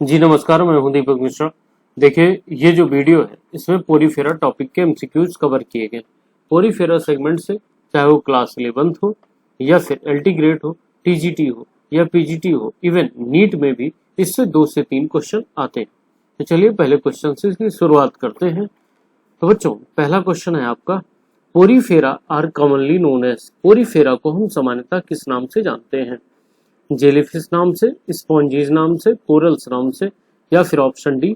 जी नमस्कार, मैं हूं दीपक मिश्रा। देखिए, ये जो वीडियो है इसमें पोरीफेरा टॉपिक के एमसीक्यूज कवर किए गए। पोरीफेरा सेगमेंट से चाहे वो क्लास 11th हो या फिर एलटी ग्रेड हो, टीजीटी हो या पीजीटी हो, इवन नीट में भी इससे 2 से 3 क्वेश्चन आते हैं। तो चलिए पहले क्वेश्चन से इसकी शुरुआत करते हैं। तो बच्चों, पहला क्वेश्चन है आपका, Porifera are commonly known as. Porifera को हम सामान्यतः किस नाम से जानते हैं? जेलीफिश नाम से, स्पॉन्जीज नाम से, कोरल्स नाम से, या फिर ऑप्शन डी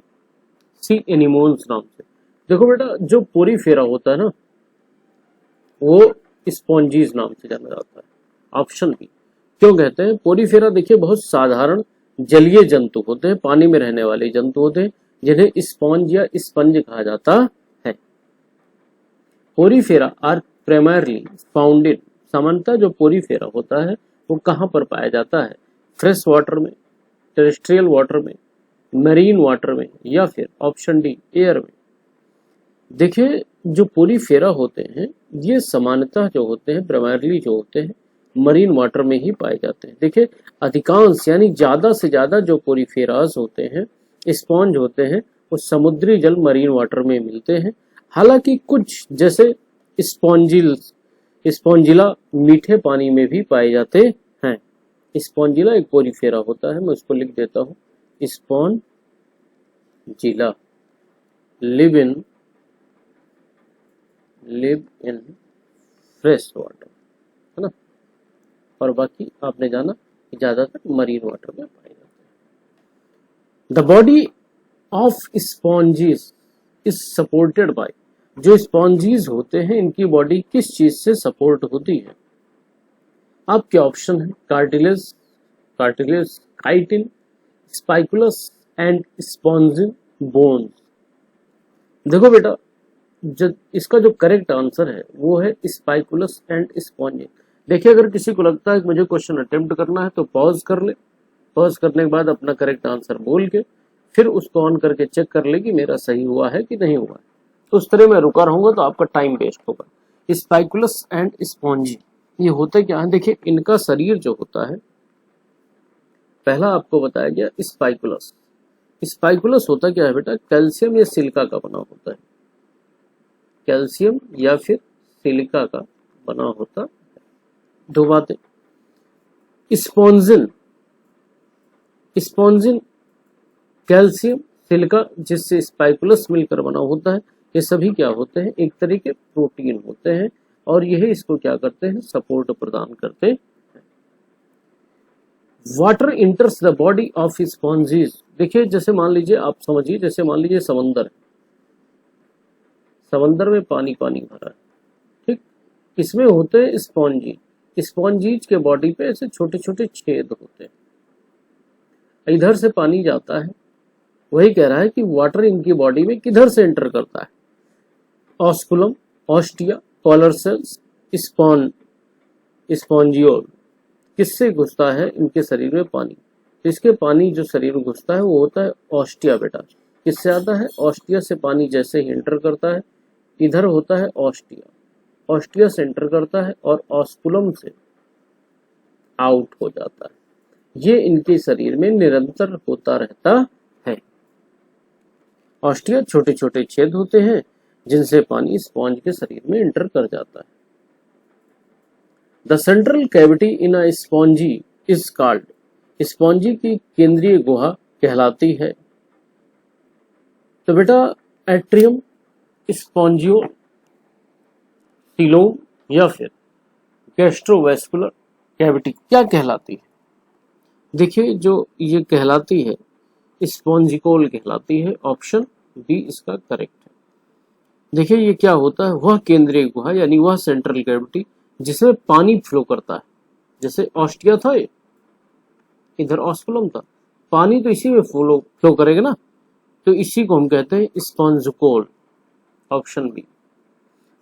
सी एनिमोन्स नाम से। देखो बेटा, जो पोरीफेरा होता है ना, वो स्पॉन्जीज नाम से जाना जाता है। Option B. क्यों कहते हैं? पोरीफेरा देखिए बहुत साधारण जलीय जंतु होते हैं, पानी में रहने वाले जंतु होते हैं, जिन्हें स्पॉन्ज या स्पंज कहा जाता है। Porifera are primarily found in, सामान्यतः जो पोरीफेरा होता है वो कहाँ पर पाया जाता है? फ्रेश वाटर में, टेरेस्ट्रियल वाटर में, मरीन वाटर में, या फिर ऑप्शन डी एयर में। देखिए, जो पोरीफेरा होते हैं ये सामान्यतः जो होते हैं, प्राइमरली जो होते हैं, मरीन वाटर में ही पाए जाते हैं। देखिए, अधिकांश यानी ज्यादा से ज्यादा जो पोरीफेरास होते हैं, स्पॉन्ज होते हैं, वो समुद्री जल मरीन वाटर में मिलते हैं। हालांकि कुछ जैसे स्पॉन्जिला मीठे पानी में भी पाए जाते हैं। स्पॉन्जिला एक पोरीफेरा होता है, मैं उसको लिख देता हूँ। Spongilla live in fresh water, है ना, और बाकी आपने जाना कि ज्यादातर मरीन वाटर में पाए जाते हैं। The body of sponges is supported by, जो स्पॉन्जीज होते हैं इनकी बॉडी किस चीज से सपोर्ट होती है? आपके ऑप्शन है cartilage, chitin, spicules and spongin bones. देखो बेटा, इसका जो करेक्ट आंसर है वो है स्पाइकुलस एंड स्पॉन्जिन। देखिए, अगर किसी को लगता है कि मुझे क्वेश्चन अटेम्प्ट करना है तो पॉज कर ले, पॉज करने के बाद अपना करेक्ट आंसर बोल के फिर उसको ऑन करके चेक कर ले कि मेरा सही हुआ है कि नहीं हुआ है। तो उस तरह मैं रुका रहूंगा तो आपका टाइम वेस्ट होगा। स्पाइकुलस एंड स्पॉन्जी ये होते क्या है? देखिए, इनका शरीर जो होता है, पहला आपको बताया गया स्पाइकुलस। स्पाइकुलस होता क्या है बेटा? कैल्शियम या सिलिका का बना होता है। कैल्शियम या फिर सिलिका का बना होता है। दो बातें। स्पॉन्जिन कैल्शियम सिलिका जिससे स्पाइकुलस मिलकर बना होता है। ये सभी क्या होते हैं? एक तरह के प्रोटीन होते हैं, और यही इसको क्या करते हैं? सपोर्ट प्रदान करते हैं। Water enters the body of sponges. देखिए, जैसे मान लीजिए, आप समझिए, जैसे मान लीजिए समंदर है, समंदर में पानी भरा है, ठीक, इसमें होते हैं स्पॉन्जी। स्पॉन्जीज के बॉडी पे ऐसे छोटे छोटे छेद होते हैं, इधर से पानी जाता है। वही कह रहा है कि वाटर इनकी बॉडी में किधर से एंटर करता है? ऑस्कुलम, ऑस्टिया, कॉलर सेल्स, स्पॉन्जियोल, किससे घुसता है इनके शरीर में पानी? इसके पानी जो शरीर में घुसता है वो होता है ऑस्टिया बेटा। किससे आता है? ऑस्टिया से पानी जैसे ही एंटर करता है, इधर होता है ऑस्टिया से एंटर करता है और ऑस्कुलम से आउट हो जाता है। ये इनके शरीर में निरंतर होता रहता है। ऑस्टिया छोटे छोटे छेद होते हैं जिनसे पानी स्पॉन्ज के शरीर में एंटर कर जाता है। The central cavity in a spongy is called, spongy की केंद्रीय गुहा कहलाती है। तो बेटा, एट्रियम, स्पॉन्जियो टिलोम या फिर गैस्ट्रोवेस्कुलर कैविटी क्या कहलाती है? देखिए, जो ये कहलाती है स्पॉन्जिकोल कहलाती है। ऑप्शन बी इसका करेक्ट है। देखिए, ये क्या होता है? वह केंद्रीय गुहा यानी वह सेंट्रल कैविटी जिसमें पानी फ्लो करता है। जैसे ऑस्टिया था, इधर ऑस्कुलम था, पानी तो इसी में फ्लो करेगा ना, तो इसी को हम कहते हैं spongocoel. Option B.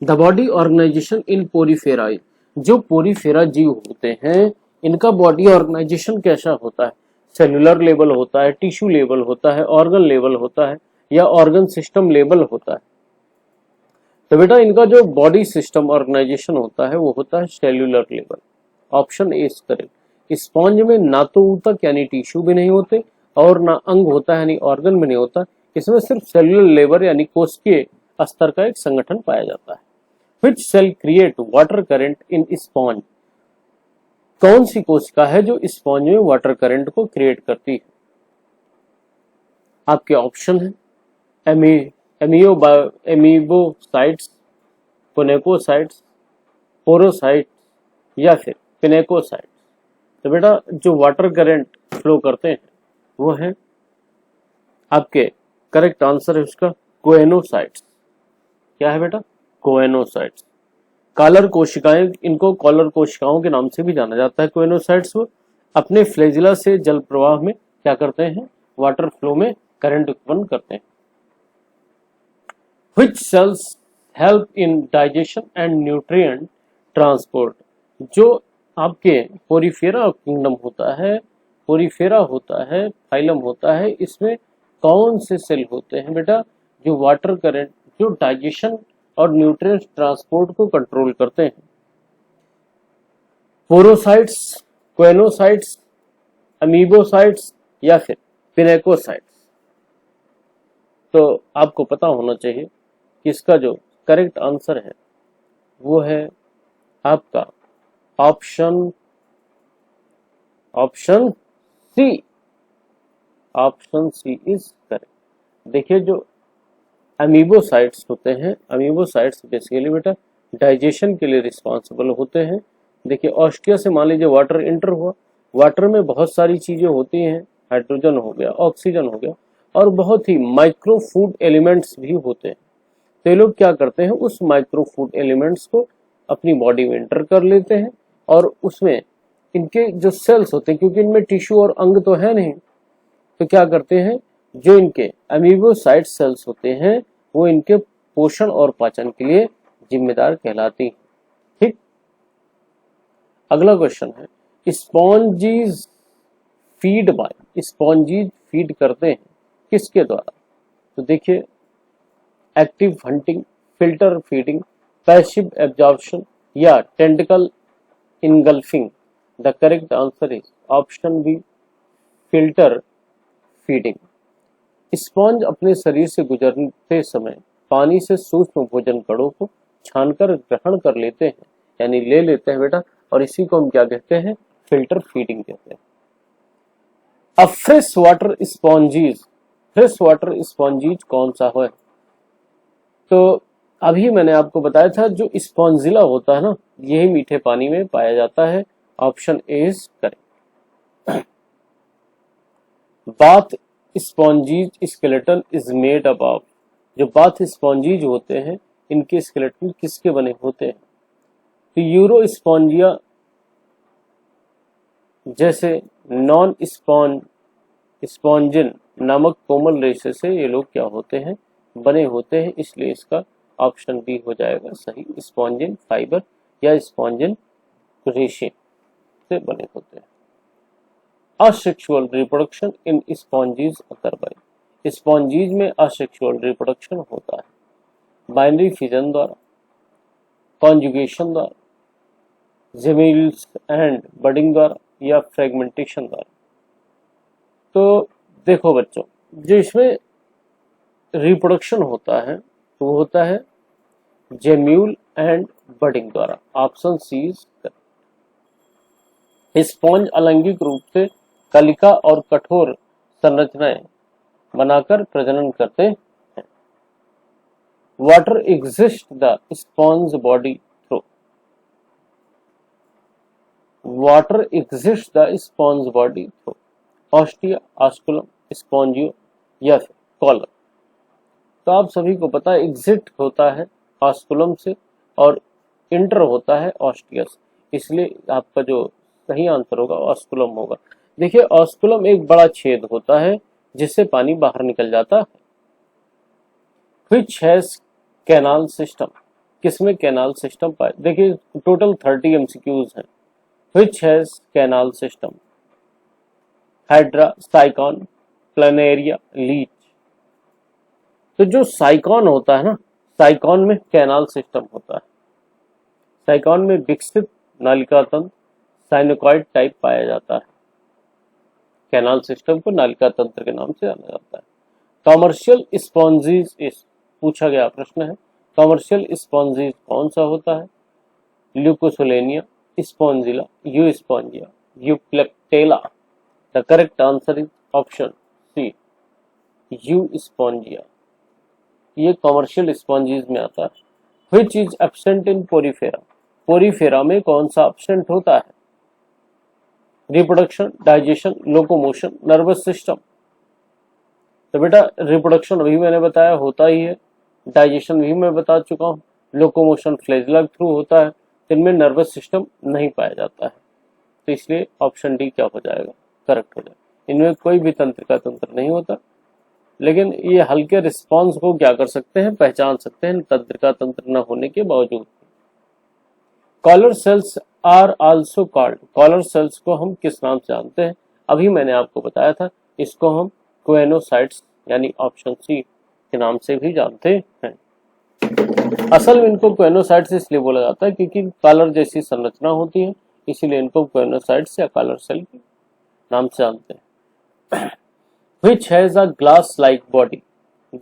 The body organisation in Porifera, जो पोरीफेरा जीव होते हैं इनका बॉडी ऑर्गेनाइजेशन कैसा होता है? सेलुलर लेवल होता है, टिश्यू लेवल होता है, ऑर्गन लेवल होता है, या ऑर्गन सिस्टम लेवल होता है? तो बेटा, इनका जो बॉडी सिस्टम ऑर्गेनाइजेशन होता है वो होता है cellular level. Option A is correct. Sponge में ना तो ऊतक यानी टिश्यू भी नहीं होते और ना अंग होता है यानी ऑर्गन में नहीं होता, इसमें सिर्फ सेलुलर लेवल यानी कोशिकीय स्तर का एक संगठन पाया जाता है। Which cell create water current in sponge? कौन सी कोशिका है जो स्पॉन्ज में वाटर करंट को क्रिएट करती है? आपके ऑप्शन है एमीबोसाइट्स, कोनेकोसाइट्स, पोरोसाइट्स या फिर पिनेकोसाइट्स। तो बेटा जो वाटर करंट फ्लो करते हैं वो है आपके, करेक्ट आंसर है उसका कोएनोसाइट्स। क्या है बेटा? कोएनोसाइट्स। कॉलर कोशिकाएं, इनको कॉलर कोशिकाओं के नाम से भी जाना जाता है। कोएनोसाइट्स को अपने फ्लैजिला से जल प्रवाह में क्या करते हैं? वाटर फ्लो में करंट उत्पन्न करते हैं। Which cells help in digestion and nutrient transport? जो आपके पोरीफेरा किंगडम होता है, पोरीफेरा होता है, फाइलम होता है, इसमें कौन से सेल होते हैं बेटा जो वाटर करंट, जो डाइजेशन और न्यूट्रिएंट ट्रांसपोर्ट को कंट्रोल करते हैं? पोरोसाइट्स, कोएनोसाइट्स, अमीबोसाइट्स या फिर पिनेकोसाइट्स। तो आपको पता होना चाहिए कि इसका जो करेक्ट आंसर है वो है आपका option C. Option C is correct. देखिए जो अमीबोसाइट्स होते हैं, अमीबोसाइट्स बेसिकली बेटा डाइजेशन के लिए रिस्पॉन्सिबल होते हैं। देखिए ऑस्टिया से मान लीजिए वाटर इंटर हुआ, वाटर में बहुत सारी चीजें होती हैं, हाइड्रोजन हो गया, ऑक्सीजन हो गया और बहुत ही माइक्रो फूड एलिमेंट्स भी होते हैं। तो ये लोग क्या करते हैं, उस माइक्रो फूड एलिमेंट्स को अपनी बॉडी में इंटर कर लेते हैं और उसमें इनके जो सेल्स होते हैं, क्योंकि इनमें टिश्यू और अंग तो है नहीं, तो क्या करते हैं, जो इनके अमीबोसाइट सेल्स होते हैं वो इनके पोषण और पाचन के लिए जिम्मेदार कहलाती हैं। ठीक, अगला क्वेश्चन है sponges feed by, sponges feed करते हैं किसके द्वारा? तो देखिए active hunting, filter feeding, passive absorption या tentacle engulfing. The correct answer is option B, filter feeding. Sponge अपने शरीर से गुजरते समय पानी से सूक्ष्म भोजन कणों को छानकर ग्रहण कर लेते हैं, यानी ले लेते हैं बेटा, और इसी को हम क्या कहते हैं? फिल्टर फीडिंग कहते हैं। अब फ्रेश वाटर स्पॉन्जीज, फ्रेश वाटर स्पॉन्जीज कौन सा है? तो अभी मैंने आपको बताया था जो स्पॉन्जिला होता है ना, यही मीठे पानी में पाया जाता है। Option A is correct. Bath sponges skeleton is made up of, जो बाथ स्पॉन्जीज होते हैं इनके स्केलेटन किसके बने होते हैं? तो यूरोस्पॉन्जिया जैसे नॉन स्पॉन्जिन नामक कोमल रेशे से ये लोग क्या होते हैं? बने होते हैं, इसलिए इसका ऑप्शन बी हो जाएगा सही, स्पॉन्जिन फाइबर या स्पॉन्जिन रेशे से बने होते हैं। Asexual reproduction in sponges occur by, sponges में असेक्सुअल रिप्रोडक्शन होता है बाइनरी फिजन द्वारा, कॉन्जुगेशन द्वारा, जेमिल्स एंड बडिंग द्वारा या फ्रेगमेंटेशन द्वारा। तो देखो बच्चों, जो इसमें रिप्रोडक्शन होता है तो वो होता है जेम्यूल एंड बडिंग द्वारा। Option C is correct. Sponge अलैंगिक रूप से कलिका और कठोर संरचनाएं बनाकर प्रजनन करते हैं। Water exist the sponge body through, water exist the sponge body through ostia, osculum, spongio या फिर कॉलर। तो आप सभी को पता है एग्जिट होता है ऑस्कुलम से और इंटर होता है ऑस्टिया से, इसलिए आपका जो सही आंसर होगा ऑस्कुलम होगा। देखिए ऑस्कुलम एक बड़ा छेद होता है जिससे पानी बाहर निकल जाता है। व्हिच हैज कैनाल सिस्टम, किसमें कैनाल सिस्टम पाए? देखिए टोटल 30 एमसीक्यूज हैं। Which has canal system? Hydra, Sycon, Planaria, leech. तो जो साइकॉन होता है ना, साइकॉन में कैनाल सिस्टम होता है। साइकॉन में विकसित नालिका तंत्र साइनोकॉइड टाइप पाया जाता है। कैनाल सिस्टम को नालिका तंत्र के नाम से जाना जाता है। कॉमर्शियल स्पॉन्जीज इस पूछा गया प्रश्न है, कॉमर्शियल स्पॉन्जीज कौन सा होता है? Leucosolenia, Spongilla, Euspongia, Euplectella. The correct answer is option C, Euspongia. ये कॉमर्शियल स्पॉन्जीज में आता है। Which is absent in Porifera, Porifera में कौन सा एब्सेंट होता है? Reproduction, digestion, locomotion, nervous system. तो बेटा रिप्रोडक्शन अभी मैंने बताया होता ही है, डाइजेशन भी मैं बता चुका हूँ, लोकोमोशन फ्लैजेला थ्रू होता है, इनमें नर्वस सिस्टम नहीं पाया जाता है, तो इसलिए ऑप्शन डी क्या हो जाएगा? करेक्ट हो जाएगा। इनमें कोई भी तंत्रिका तंत्र नहीं होता, लेकिन ये हल्के रिस्पॉन्स को क्या कर सकते हैं? पहचान सकते हैं तंत्रिका तंत्र न होने के बावजूद। Collar cells are also called, collar cells को हम किस नाम से जानते हैं? अभी मैंने आपको बताया था, इसको हम क्वेनोसाइट्स यानी ऑप्शन सी के नाम से भी जानते हैं। असल में इनको क्वेनोसाइट्स इसलिए बोला जाता है क्योंकि कॉलर जैसी संरचना होती है, इसीलिए इनको क्वेनोसाइट्स या कॉलर सेल के नाम से जानते हैं। Which has a glass like body,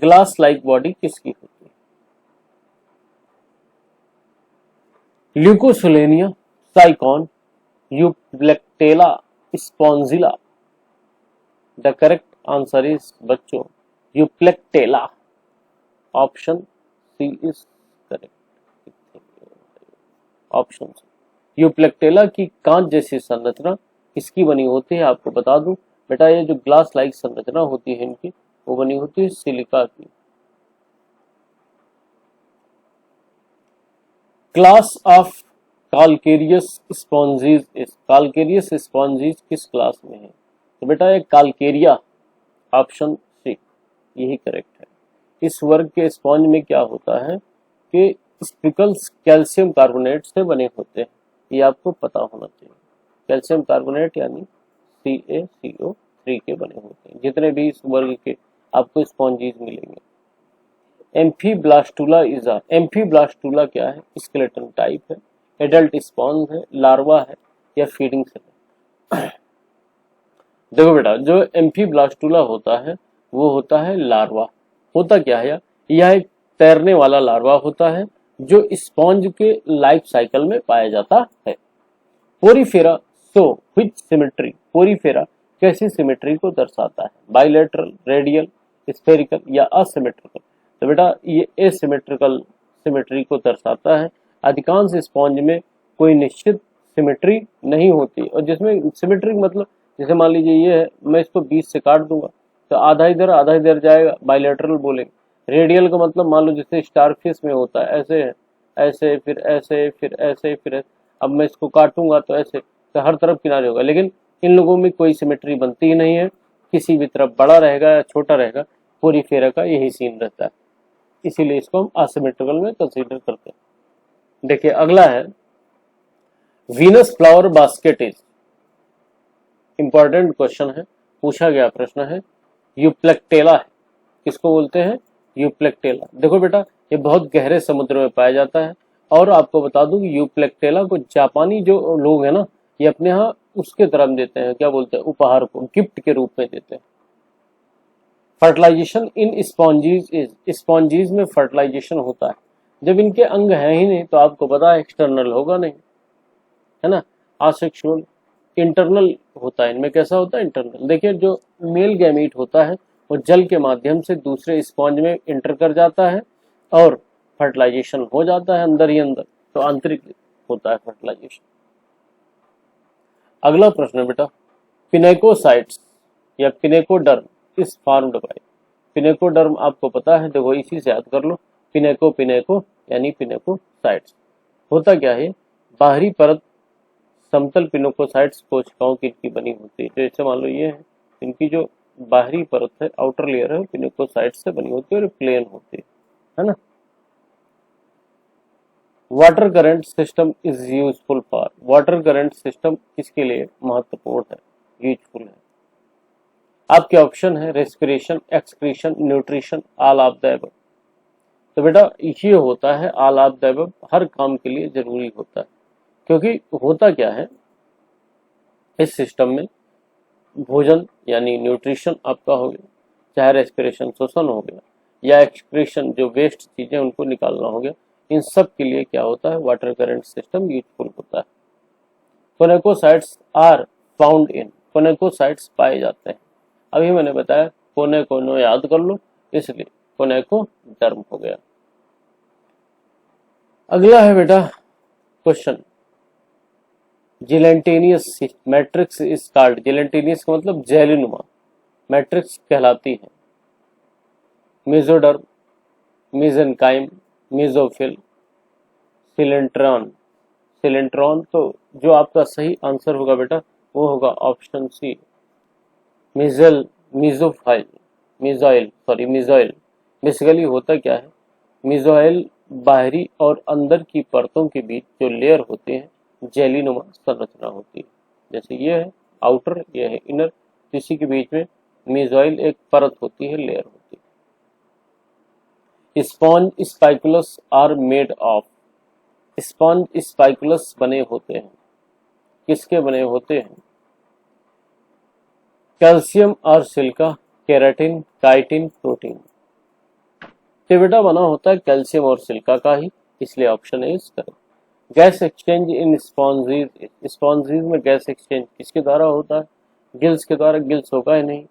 glass like body किसकी होती है? Leucosolenia, Sycon, Euplectella, Spongilla. The correct answer is बच्चों Euplectella, option C is correct. Option C, Euplectella की कांच जैसी संरचना किसकी बनी होती है? आपको बता दूं बेटा, ये जो ग्लास लाइक संरचना होती है इनकी, वो बनी होती है सिलिका की। क्लास ऑफ काल्केरियस स्पॉन्जीज इस, काल्केरियस स्पॉन्जीज किस क्लास में है? तो बेटा ये काल्केरिया, ऑप्शन सी यही करेक्ट है। इस वर्ग के स्पॉन्ज में क्या होता है कि स्पिकल्स कैल्शियम कार्बोनेट से बने होते हैं, ये आपको पता होना चाहिए। कैल्शियम कार्बोनेट यानी CaCO3 के बने होते हैं जितने भी इस वर्ग के आपको स्पॉन्जीज मिलेंगे। एम्फीब्लास्टुला इज अ, एम्फीब्लास्टुला क्या है? स्केलेटन टाइप है, एडल्ट स्पॉन्ज है, लार्वा है या फीडिंग सेल है? देखो बेटा जो एम्फीब्लास्टुला होता है वो होता है लार्वा। होता क्या है? यह एक तैरने वाला लार्वा होता है जो स्पॉन्ज के लाइफ साइकिल में पाया जाता है। Porifera, so which symmetry, Porifera कैसी सिमेट्री को दर्शाता है? बाइलेटरल, रेडियल, स्फेरिकल या असिमेट्रिकल? तो बेटा ये एसिमेट्रिकल सिमेट्री को दर्शाता है। अधिकांश स्पॉन्ज में कोई निश्चित सिमेट्री नहीं होती, और जिसमें सिमेट्री मतलब जैसे मान लीजिए ये है, मैं इसको 20 से काट दूंगा तो आधा इधर जाएगा, बाइलेटरल बोलेंगे। रेडियल का मतलब मान लो जैसे स्टारफिश में होता है, ऐसे है, ऐसे फिर ऐसे फिर ऐसे फिर ऐसे। अब मैं इसको काटूंगा तो ऐसे, तो हर तरफ किनारे होगा, लेकिन इन लोगों में कोई सिमेट्री बनती ही नहीं है, किसी भी तरफ बड़ा रहेगा या छोटा रहेगा, पोरीफेरा का यही सीन रहता है, इसीलिए इसको हम असिमेट्रिकल में कंसीडर करते हैं। देखिए अगला है Venus flower basket is, important question है, पूछा गया प्रश्न है। यूप्लेक्टेला है, किसको बोलते हैं? यूप्लेक्टेला। देखो बेटा ये बहुत गहरे समुद्र में पाया जाता है, और आपको बता दूं कि यूप्लेक्टेला को जापानी जो लोग हैं ना, ये अपने यहाँ उसके तरफ देते हैं, क्या बोलते हैं, उपहार को, गिफ्ट के रूप में देते हैं। फर्टिलाइजेशन इन स्पॉन्जीज इज, स्पॉन्जीज में फर्टिलाइजेशन होता है। जब इनके अंग है ही नहीं तो आपको पता है एक्सटर्नल होगा नहीं, है ना, आसेक्सुअल। इंटरनल होता है इनमें, कैसा होता है? इंटरनल। देखिए जो मेल गैमीट होता है वो जल के माध्यम से दूसरे स्पॉन्ज में इंटर कर जाता है और फर्टिलाइजेशन हो जाता है अंदर ही अंदर, तो आंतरिक होता है फर्टिलाइजेशन। अगला प्रश्न है बेटा, पिनेकोसाइट्स या pinacoderm is formed by, pinacoderm आपको पता है, देखो इसी से याद कर लो, पिनेको यानी पिनेकोसाइट्स। होता क्या है? बाहरी परत समतल पिनेकोसाइट्स कोशिकाओं की इनकी बनी होती है। जैसे मान लो ये है, इनकी जो बाहरी परत है, आउटर लेयर है, पिनेकोसाइट्स से बनी होती है और प्लेन होती है ना। Water current system is useful for, water current system किसके लिए महत्वपूर्ण है, यूजफुल है? आपके ऑप्शन है respiration, excretion, nutrition, all of the above. तो बेटा ये होता है ऑल ऑफ द अबव, हर काम के लिए जरूरी होता है। क्योंकि होता क्या है इस सिस्टम में, भोजन यानी न्यूट्रिशन आपका हो गया, चाहे रेस्पिरेशन शोषण हो गया, या एक्सक्रीशन जो वेस्ट चीजें उनको निकालना हो गया, इन सब के लिए क्या होता है, वाटर करंट सिस्टम यूजफुल होता है। कोनेकोसाइट्स आर फाउंड इन, कोनेकोसाइट्स पाए जाते हैं। अभी मैंने बताया कोने याद कर लो, इसलिए कोनेकोडर्म हो गया। अगला है बेटा क्वेश्चन, जेलेंटिनियस मैट्रिक्स इज कॉल्ड, जेलेंटिनियस का मतलब जेलीनुमा, मैट्रिक्स कहलाती है मेसोडर्म, मेसेनकाइम, मेसोफिल, सिलेंट्रॉन, सिलेंट्रॉन। तो जो आपका सही आंसर होगा बेटा वो होगा ऑप्शन सी, मिजोफाइल, मिजोइल। बेसिकली होता क्या है, मिजोइल बाहरी और अंदर की परतों के बीच जो लेयर होते हैं जेलीनुमा संरचना होती है। जैसे ये है आउटर, ये है इनर, इसी के बीच में मिजोइल एक परत होती है, लेयर होती है। Sponge spicules are made of, sponge spicules बने होते हैं, किसके बने होते हैं, कैल्शियम और सिलिका, केराटिन, काइटिन, प्रोटीन। तो बेटा बना होता है कैल्शियम और सिलिका का ही, इसलिए option A is correct. Gas exchange in sponges, sponges में गैस एक्सचेंज किसके द्वारा होता है, गिल्स के द्वारा। गिल्स होगा ही नहीं,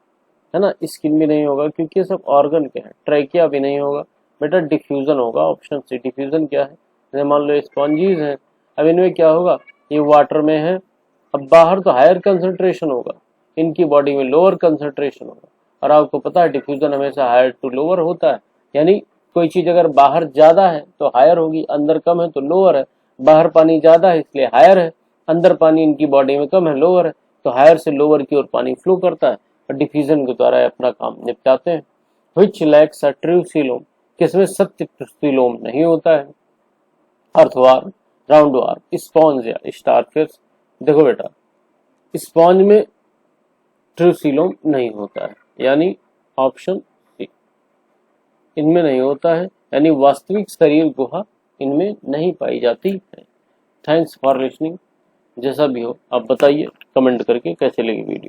है ना, स्किन भी नहीं होगा क्योंकि ये सब ऑर्गन के हैं। ट्रैकिया भी नहीं होगा बेटा, डिफ्यूजन होगा, ऑप्शन सी। डिफ्यूजन क्या है, जैसे मान लो स्पॉन्जीज हैं, अब इनमें क्या होगा, ये वाटर में है, अब बाहर तो हायर कंसंट्रेशन होगा, इनकी बॉडी में लोअर कंसंट्रेशन होगा। और आपको पता है डिफ्यूजन हमेशा हायर टू लोअर होता है, यानी कोई चीज अगर बाहर ज्यादा है तो हायर होगी, अंदर कम है तो लोअर है। बाहर पानी ज्यादा है इसलिए हायर है, अंदर पानी इनकी बॉडी में कम है, लोअर है, तो हायर से लोअर की ओर पानी फ्लो करता है और डिफ्यूजन के द्वारा अपना काम निपटाते हैं। Which lakhs a true coelom, किसमें सत्य सीलोम नहीं होता है, अर्थवार, राउंड वार, स्पॉन्ज या स्टारफिश। देखो बेटा स्पॉन्ज में ट्रू सीलोम नहीं होता है, यानी ऑप्शन सी, इनमें नहीं होता है, यानी वास्तविक शरीर गुहा इनमें नहीं पाई जाती है। Thanks for listening. जैसा भी हो आप बताइए कमेंट करके कैसे लगी वीडियो।